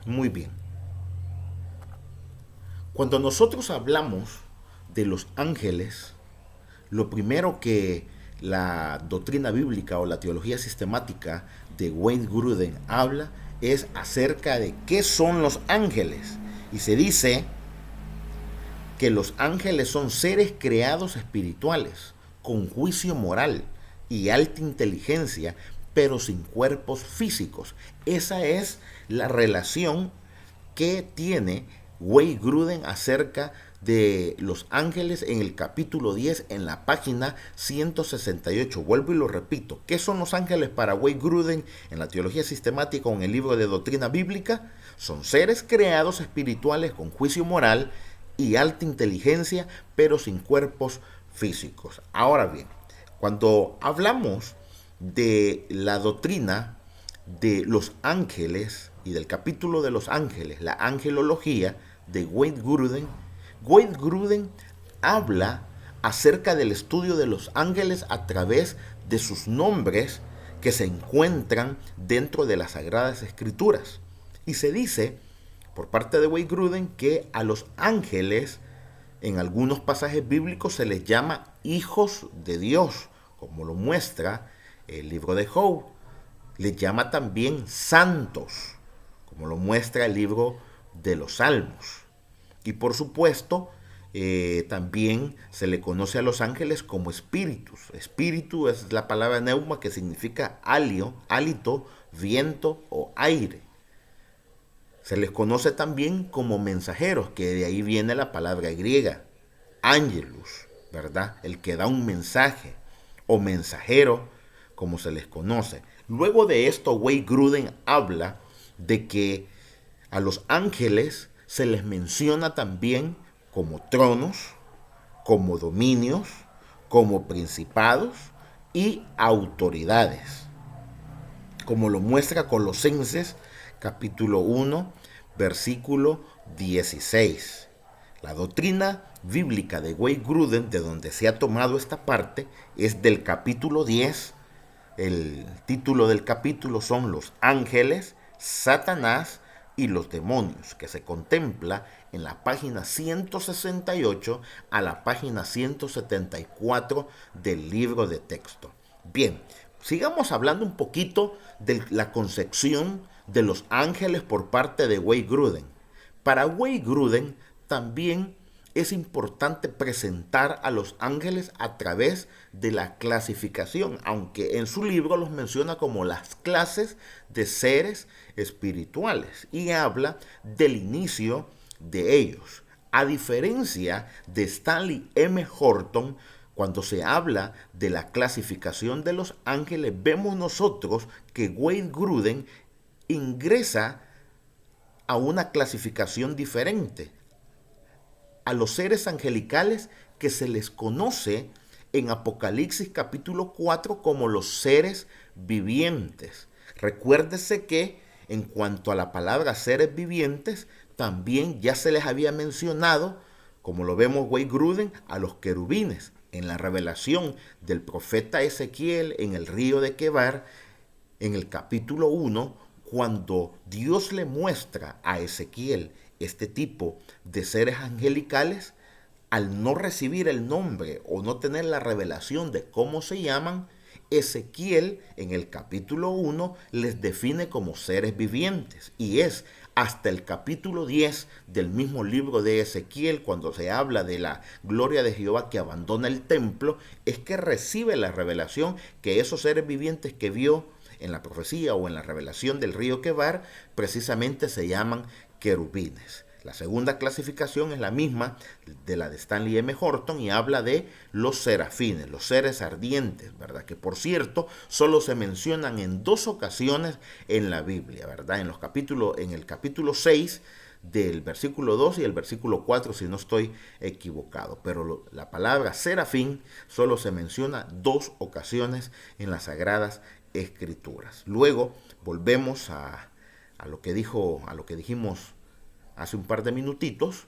Muy bien. Cuando nosotros hablamos de los ángeles, lo primero que la doctrina bíblica o la teología sistemática de Wayne Grudem habla es acerca de qué son los ángeles. Y se dice que los ángeles son seres creados espirituales, con juicio moral y alta inteligencia, pero sin cuerpos físicos. Esa es la relación que tiene Wayne Grudem acerca de los ángeles en el capítulo 10 en la página 168. Vuelvo y lo repito. ¿Qué son los ángeles para Wayne Grudem en la teología sistemática o en el libro de doctrina bíblica? Son seres creados espirituales con juicio moral y alta inteligencia, pero sin cuerpos físicos. Ahora bien, cuando hablamos de la doctrina de los ángeles y del capítulo de los ángeles, la angelología de Wayne Grudem habla acerca del estudio de los ángeles a través de sus nombres que se encuentran dentro de las Sagradas Escrituras. Y se dice, por parte de Wayne Grudem, que a los ángeles en algunos pasajes bíblicos se les llama hijos de Dios, como lo muestra el libro de Job. Les llama también santos, como lo muestra el libro de los Salmos. Y por supuesto, también se le conoce a los ángeles como espíritus. Espíritu es la palabra neuma que significa hálito, viento o aire. Se les conoce también como mensajeros, que de ahí viene la palabra griega, angelus, ¿verdad? El que da un mensaje, o mensajero, como se les conoce. Luego de esto, Wayne Grudem habla de que a los ángeles se les menciona también como tronos, como dominios, como principados y autoridades, como lo muestra Colosenses capítulo 1, versículo 16. La doctrina bíblica de Wayne Grudem, de donde se ha tomado esta parte, es del capítulo 10. El título del capítulo son Los ángeles, Satanás y los demonios, que se contempla en la página 168 a la página 174 del libro de texto. Bien, sigamos hablando un poquito de la concepción de los ángeles por parte de Wayne Grudem. Para Wayne Grudem también es importante presentar a los ángeles a través de la clasificación, aunque en su libro los menciona como las clases de seres espirituales y habla del inicio de ellos. A diferencia de Stanley M. Horton, cuando se habla de la clasificación de los ángeles, vemos nosotros que Wayne Grudem ingresa a una clasificación diferente, a los seres angelicales que se les conoce en Apocalipsis capítulo 4 como los seres vivientes. Recuérdese que en cuanto a la palabra seres vivientes, también ya se les había mencionado, como lo vemos Wayne Grudem, a los querubines. En la revelación del profeta Ezequiel en el río de Quebar, en el capítulo 1, cuando Dios le muestra a Ezequiel este tipo de seres angelicales, al no recibir el nombre o no tener la revelación de cómo se llaman, Ezequiel en el capítulo 1 les define como seres vivientes. Y es hasta el capítulo 10 del mismo libro de Ezequiel, cuando se habla de la gloria de Jehová que abandona el templo, es que recibe la revelación que esos seres vivientes que vio en la profecía o en la revelación del río Quebar, precisamente se llaman querubines. La segunda clasificación es la misma de la de Stanley M. Horton y habla de los serafines, los seres ardientes, ¿verdad? Que por cierto solo se mencionan en dos ocasiones en la Biblia, ¿verdad? En el capítulo 6 del versículo 2 y el versículo 4, si no estoy equivocado. Pero la palabra serafín solo se menciona dos ocasiones en las Sagradas Escrituras. Luego volvemos a lo que dijimos hace un par de minutitos,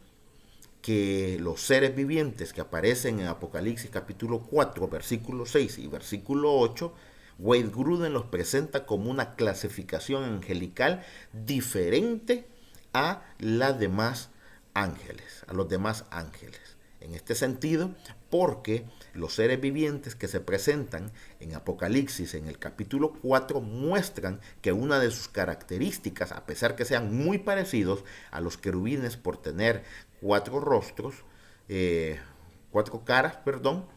que los seres vivientes que aparecen en Apocalipsis capítulo 4, versículo 6 y versículo 8, Wayne Grudem los presenta como una clasificación angelical diferente a las demás ángeles, a los demás ángeles. En este sentido, porque los seres vivientes que se presentan en Apocalipsis en el capítulo 4 muestran que una de sus características, a pesar que sean muy parecidos a los querubines por tener cuatro rostros, cuatro caras, perdón,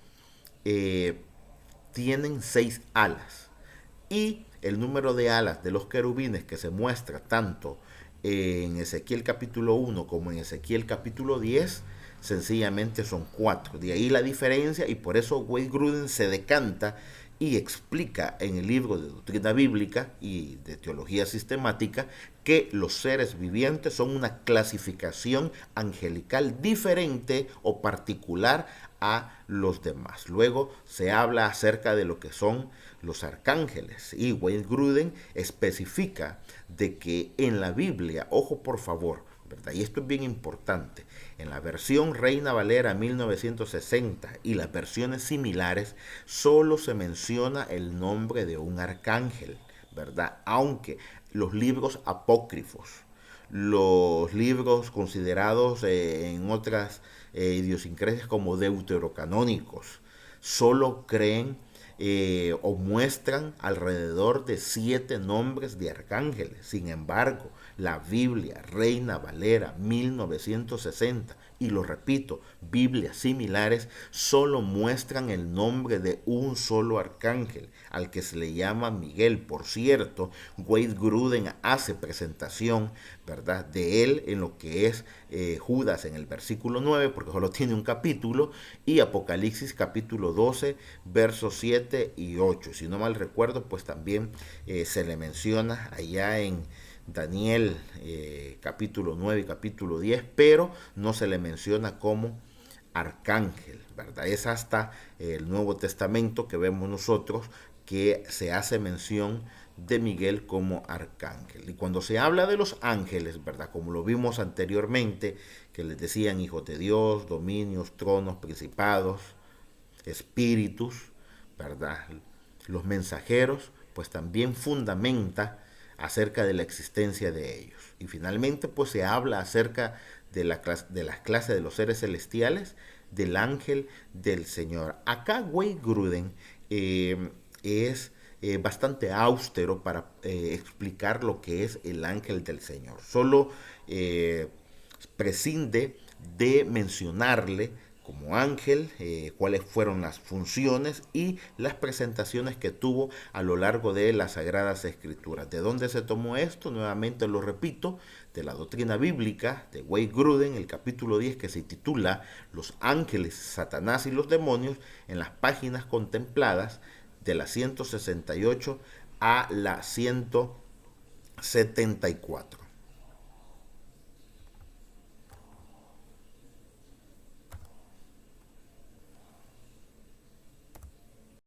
tienen 6 alas. Y el número de alas de los querubines que se muestra tanto en Ezequiel capítulo 1 como en Ezequiel capítulo 10 sencillamente son 4. De ahí la diferencia, y por eso Wade Grudem se decanta y explica en el libro de Doctrina Bíblica y de Teología Sistemática que los seres vivientes son una clasificación angelical diferente o particular a los demás. Luego se habla acerca de lo que son los arcángeles, y Wade Grudem especifica de que en la Biblia, ojo por favor, ¿verdad? Y esto es bien importante, en la versión Reina Valera 1960 y las versiones similares solo se menciona el nombre de un arcángel, ¿verdad? Aunque los libros apócrifos, los libros considerados en otras idiosincrasias como deuterocanónicos, solo creen o muestran alrededor de 7 nombres de arcángeles. Sin embargo, la Biblia Reina Valera 1960, y lo repito, Biblias similares, solo muestran el nombre de un solo arcángel, al que se le llama Miguel. Por cierto, Wade Grudem hace presentación, ¿verdad?, de él en lo que es Judas en el versículo 9, porque solo tiene un capítulo, y Apocalipsis capítulo 12, versos 7 y 8. Si no mal recuerdo, pues también se le menciona allá en Daniel capítulo 9 y capítulo 10, pero no se le menciona como arcángel, ¿verdad? Es hasta el Nuevo Testamento que vemos nosotros que se hace mención de Miguel como arcángel. Y cuando se habla de los ángeles, ¿verdad?, como lo vimos anteriormente, que les decían hijos de Dios, dominios, tronos, principados, espíritus, ¿verdad?, los mensajeros, pues también fundamenta acerca de la existencia de ellos. Y finalmente, pues se habla acerca de las clases de los seres celestiales, del ángel del Señor. Acá Wade Grudem es bastante austero para explicar lo que es el ángel del Señor. Solo prescinde de mencionarle como ángel, cuáles fueron las funciones y las presentaciones que tuvo a lo largo de las Sagradas Escrituras. ¿De dónde se tomó esto? Nuevamente lo repito, de la doctrina bíblica de Wade Grudem, el capítulo 10, que se titula Los ángeles, Satanás y los demonios, en las páginas contempladas de la 168 a la 174.